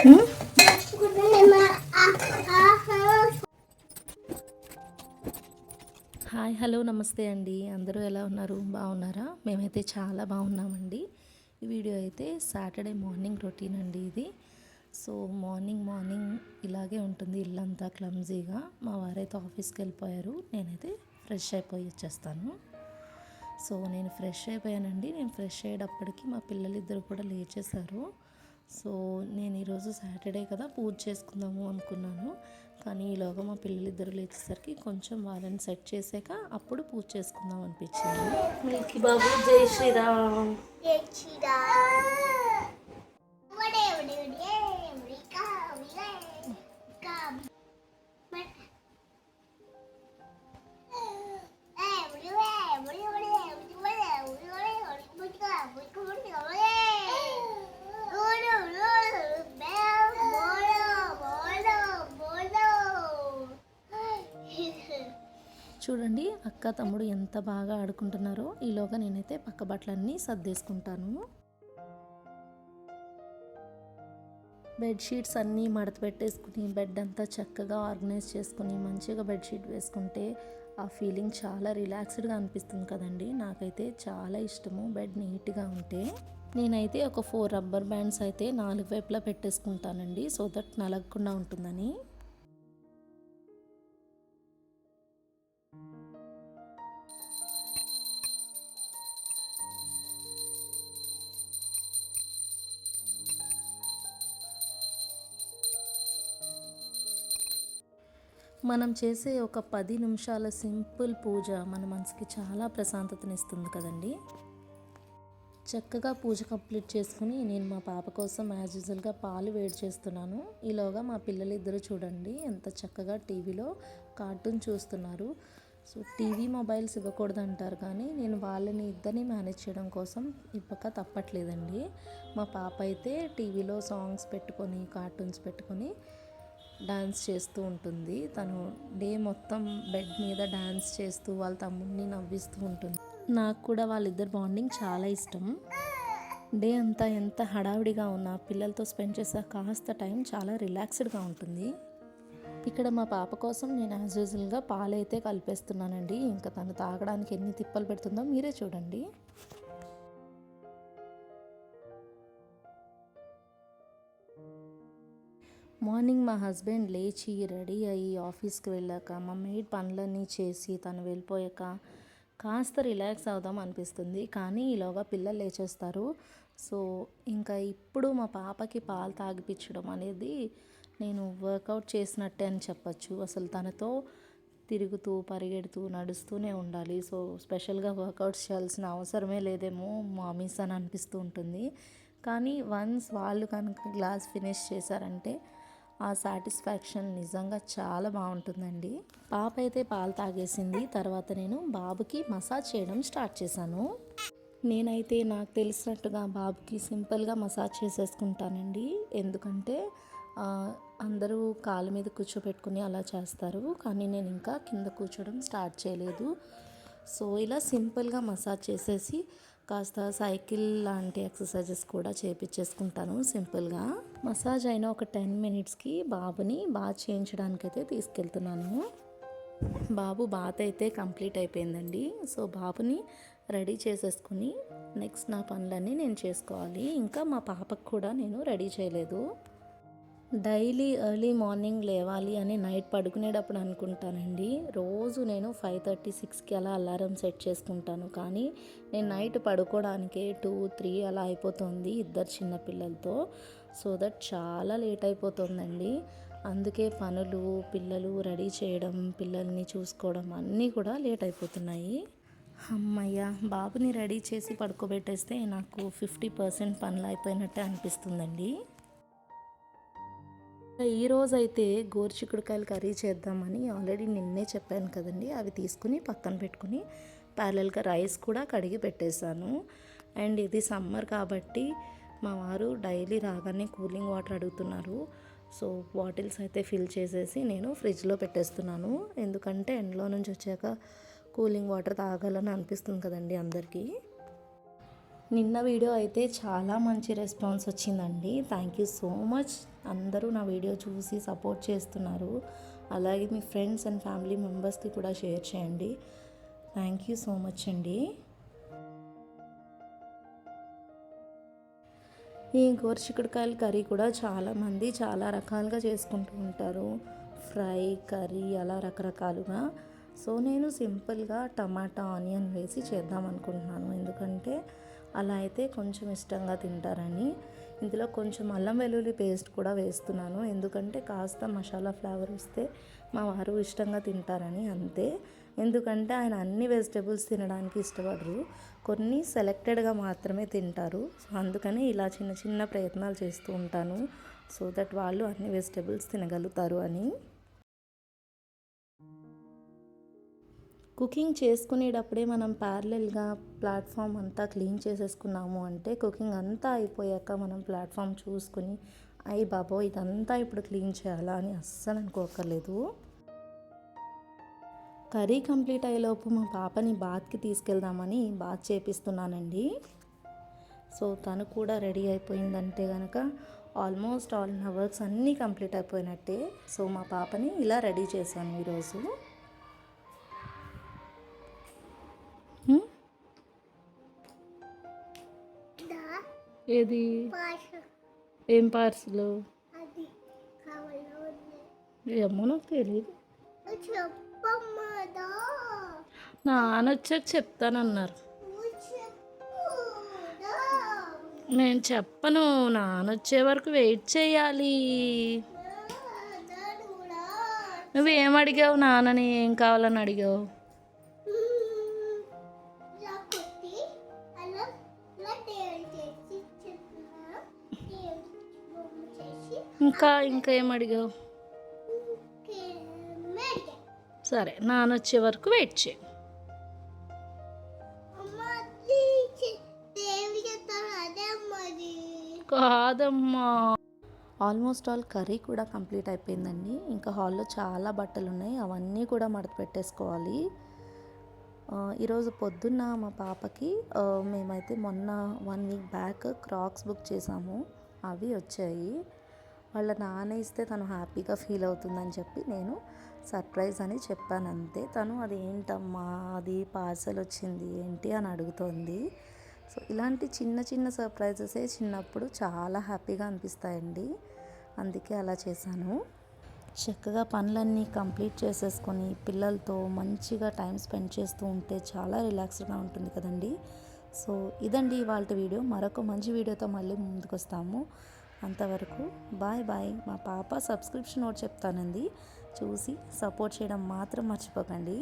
Hi, hello, నమస్తే అండి. అందరూ ఎలా ఉన్నారు? బాగున్నారా? మేమైతే చాలా బాగున్నామండి. ఈ వీడియో అయితే సాటర్డే మార్నింగ్ రొటీన్ అండి ఇది. సో మార్నింగ్ ఇలాగే ఉంటుంది, ఇల్లంతా క్లమ్జీగా. మా వారైతే ఆఫీస్కి వెళ్ళిపోయారు, నేనైతే ఫ్రెష్ అయిపోయి వచ్చేస్తాను. సో నేను ఫ్రెష్ అయిపోయానండి. నేను ఫ్రెష్ అయ్యేటప్పటికి మా పిల్లలిద్దరు కూడా లేచేశారు. సో నేను ఈరోజు సాటర్డే కదా, పూజ చేసుకుందాము అనుకున్నాను. కానీ ఈలోగా మా పిల్లలిద్దరు లేచేసరికి కొంచెం వాళ్ళని సెట్ చేసాక అప్పుడు పూజ చేసుకుందాం అనిపించింది. మిల్కీ బాబు జై శ్రీరామ్. చూడండి అక్క తమ్ముడు ఎంత బాగా ఆడుకుంటున్నారో. ఈలోగా నేనైతే పక్క బట్టలన్నీ సర్దేసుకుంటాను. బెడ్షీట్స్ అన్నీ మడత పెట్టేసుకుని బెడ్ అంతా చక్కగా ఆర్గనైజ్ చేసుకుని మంచిగా బెడ్షీట్ వేసుకుంటే ఆ ఫీలింగ్ చాలా రిలాక్స్డ్గా అనిపిస్తుంది కదండి. నాకైతే చాలా ఇష్టము బెడ్ నీట్గా ఉంటే. నేనైతే ఒక 4 రబ్బర్ బ్యాండ్స్ అయితే 4 వైపులా పెట్టేసుకుంటానండి, సో దట్ నలగకుండా ఉంటుందని. మనం చేసే ఒక 10 నిమిషాల సింపుల్ పూజ మన మనసుకి చాలా ప్రశాంతతనిస్తుంది కదండి. చక్కగా పూజ కంప్లీట్ చేసుకుని నేను మా పాప కోసం యాజ్ యూజువల్గా పాలు వేడి చేస్తున్నాను. ఈలోగా మా పిల్లలిద్దరూ చూడండి ఎంత చక్కగా టీవీలో కార్టూన్ చూస్తున్నారు. సో టీవీ మొబైల్స్ ఇవ్వకూడదు అంటారు, కానీ నేను వాళ్ళని ఇద్దరిని మేనేజ్ చేయడం కోసం ఇవ్వక తప్పట్లేదండి. మా పాప అయితే టీవీలో సాంగ్స్ పెట్టుకొని కార్టూన్స్ పెట్టుకొని డాన్స్ చేస్తూ ఉంటుంది. తను డే మొత్తం బెడ్ మీద డాన్స్ చేస్తూ వాళ్ళ తమ్ముడిని నవ్విస్తూ ఉంటుంది. నాకు కూడా వాళ్ళిద్దరు బాండింగ్ చాలా ఇష్టం. డే అంతా ఎంత హడావిడిగా ఉన్నా పిల్లలతో స్పెండ్ చేసే కాస్త టైం చాలా రిలాక్స్డ్గా ఉంటుంది. ఇక్కడ మా పాప కోసం నేను యాజ్ యూజువల్గా పాలైతే కలిపేస్తున్నానండి. ఇంకా తను తాగడానికి ఎన్ని తిప్పలు పెడుతుందో మీరే చూడండి. మార్నింగ్ మా హస్బెండ్ లేచి రెడీ అయ్యి ఆఫీస్కి వెళ్ళాక మా మెయిడ్ పనులన్నీ చేసి తను వెళ్ళిపోయాక కాస్త రిలాక్స్ అవుదాం అనిపిస్తుంది. కానీ ఈలోగా పిల్లలు లేచేస్తారు. సో ఇంకా ఇప్పుడు మా పాపకి పాలు తాగిపించడం అనేది నేను వర్కౌట్ చేసినట్టే అని చెప్పచ్చు. అసలు తనతో తిరుగుతూ పరిగెడుతూ నడుస్తూనే ఉండాలి. సో స్పెషల్గా వర్కౌట్స్ చేయాల్సిన అవసరమే లేదేమో మామీస్ అని అనిపిస్తూ ఉంటుంది. కానీ వన్స్ వాళ్ళు కనుక గ్లాస్ ఫినిష్ చేశారంటే ఆ సాటిస్ఫాక్షన్ నిజంగా చాలా బాగుంటుందండి. పాప అయితే పాలు తాగేసింది. తర్వాత నేను బాబుకి మసాజ్ చేయడం స్టార్ట్ చేశాను. నేనైతే నాకు తెలిసినట్టుగా బాబుకి సింపుల్గా మసాజ్ చేసేసుకుంటానండి. ఎందుకంటే అందరూ కాళ్ళ మీద కూర్చోబెట్టుకుని అలా చేస్తారు, కానీ నేను ఇంకా కింద కూర్చోవడం స్టార్ట్ చేయలేదు. సో ఇలా సింపుల్గా మసాజ్ చేసేసి కాస్త సైకిల్ లాంటి ఎక్సర్సైజెస్ కూడా చేయించేసుకుంటాను సింపుల్గా. మసాజ్ అయిన ఒక 10 మినిట్స్కి బాబుని బాత్ చేయించడానికైతే తీసుకెళ్తున్నాను. బాబు బాత్ అయితే కంప్లీట్ అయిపోయిందండి. సో బాబుని రెడీ చేసేసుకుని నెక్స్ట్ నా పనులన్నీ నేను చేసుకోవాలి. ఇంకా మా పాపకు కూడా నేను రెడీ చేయలేదు. డైలీ ఎర్లీ మార్నింగ్ లేవాలి అని నైట్ పడుకునేటప్పుడు అనుకుంటానండి. రోజు నేను 5:30, 6కి అలా అలారం సెట్ చేసుకుంటాను, కానీ నేను నైట్ పడుకోవడానికే 2, 3 అలా అయిపోతుంది ఇద్దరు చిన్నపిల్లలతో. సో దట్ చాలా లేట్ అయిపోతుందండి. అందుకే పనులు, పిల్లలు రెడీ చేయడం, పిల్లల్ని చూసుకోవడం అన్నీ కూడా లేట్ అయిపోతున్నాయి. అమ్మయ్య, బాబుని రెడీ చేసి పడుకోబెట్టేస్తే నాకు 50% పనులు అయిపోయినట్టే అనిపిస్తుందండి. ఈరోజైతే గోరుచిక్కుడుకాయలు కర్రీ చేద్దామని ఆల్రెడీ నిన్నే చెప్పాను కదండి. అవి తీసుకుని పక్కన పెట్టుకుని ప్యారలల్గా రైస్ కూడా కడిగి పెట్టేశాను. అండ్ ఇది సమ్మర్ కాబట్టి మా వారు డైలీ రాగానే కూలింగ్ వాటర్ అడుగుతున్నారు. సో బాటిల్స్ అయితే ఫిల్ చేసేసి నేను ఫ్రిడ్జ్లో పెట్టేస్తున్నాను. ఎందుకంటే ఎండలో నుంచి వచ్చాక కూలింగ్ వాటర్ తాగాలని అనిపిస్తుంది కదండి అందరికీ. నిన్న వీడియో అయితే చాలా మంచి రెస్పాన్స్ వచ్చిందండి. Thank you so much. అందరూ నా వీడియో చూసి సపోర్ట్ చేస్తున్నారు. అలాగే మీ ఫ్రెండ్స్ అండ్ ఫ్యామిలీ మెంబర్స్కి కూడా షేర్ చేయండి. థ్యాంక్ యూ సో మచ్ అండి. ఈ గోరుచిక్కుడుకాయల కర్రీ కూడా చాలామంది చాలా రకాలుగా చేసుకుంటూ ఉంటారు. ఫ్రై, కర్రీ అలా రకరకాలుగా. సో నేను సింపుల్గా టమాటా, ఆనియన్ వేసి చేద్దాం అనుకుంటున్నాను. ఎందుకంటే అలా అయితే కొంచెం ఇష్టంగా తింటారని. ఇందులో కొంచెం అల్లం వెల్లుల్లి పేస్ట్ కూడా వేస్తున్నాను. ఎందుకంటే కాస్త మసాలా ఫ్లేవర్ వస్తే మా వారు ఇష్టంగా తింటారని అంతే. ఎందుకంటే ఆయన అన్ని వెజిటేబుల్స్ తినడానికి ఇష్టపడరు, కొన్ని సెలెక్టెడ్గా మాత్రమే తింటారు. సో అందుకని ఇలా చిన్న చిన్న ప్రయత్నాలు చేస్తూ ఉంటాను, సో దట్ వాళ్ళు అన్ని వెజిటేబుల్స్ తినగలుగుతారు అని. కుకింగ్ చేసుకునేటప్పుడే మనం ప్యారలల్గా ప్లాట్ఫామ్ అంతా క్లీన్ చేసేసుకున్నాము అంటే కుకింగ్ అంతా అయిపోయాక మనం ప్లాట్ఫామ్ చూసుకుని అయ్యి బాబో ఇదంతా ఇప్పుడు క్లీన్ చేయాలా అని అస్సలు అనుకోకర్లేదు. కర్రీ కంప్లీట్ అయ్యేలోపు మా పాపని బాత్కి తీసుకెళ్దామని బాత్ చేపిస్తున్నానండి. సో తను కూడా రెడీ అయిపోయిందంటే కనుక ఆల్మోస్ట్ ఆల్ నా వర్క్స్ అన్నీ కంప్లీట్ అయిపోయినట్టే. సో మా పాపని ఇలా రెడీ చేశాను ఈరోజు. ఏది ఏం పార్సల్ ఏమో నాకు తెలియదు. నాన్న వచ్చాక చెప్తానన్నారు. నేను చెప్పను, నాన్న వచ్చే వరకు వెయిట్ చేయాలి. నువ్వేం అడిగావు నాన్నని, ఏం కావాలని అడిగావు? ఇంకా ఏం అడిగావు? సరే నాన్న వచ్చే వరకు వెయిట్ చేయి. కాదమ్మా. ఆల్మోస్ట్ ఆల్ కర్రీ కూడా కంప్లీట్ అయిపోయిందండి. ఇంకా హాల్లో చాలా బట్టలు ఉన్నాయి, అవన్నీ కూడా మడత పెట్టేసుకోవాలి. ఈరోజు పొద్దున్న మా పాపకి మేమైతే మొన్న 1 వీక్ బ్యాక్ క్రాక్స్ బుక్ చేసాము, అవి వచ్చాయి. వాళ్ళ నాన్న ఇస్తే తను హ్యాపీగా ఫీల్ అవుతుందని చెప్పి నేను సర్ప్రైజ్ అని చెప్పాను అంతే. తను అది ఏంటమ్మా అది పార్సల్ వచ్చింది ఏంటి అని అడుగుతోంది. సో ఇలాంటి చిన్న చిన్న సర్ప్రైజెసే చిన్నప్పుడు చాలా హ్యాపీగా అనిపిస్తాయండి, అందుకే అలా చేశాను. చక్కగా పనులన్నీ కంప్లీట్ చేసేసుకొని పిల్లలతో మంచిగా టైం స్పెండ్ చేస్తూ ఉంటే చాలా రిలాక్స్డ్గా ఉంటుంది కదండి. సో ఇదండి ఇవాళ వీడియో. మరొక మంచి వీడియోతో మళ్ళీ ముందుకు వస్తాము. అంతవరకు బాయ్ బాయ్. మా పాప సబ్స్క్రిప్షన్ నోట్ చెప్తానండి, చూసి సపోర్ట్ చేయడం మాత్రం మర్చిపోకండి.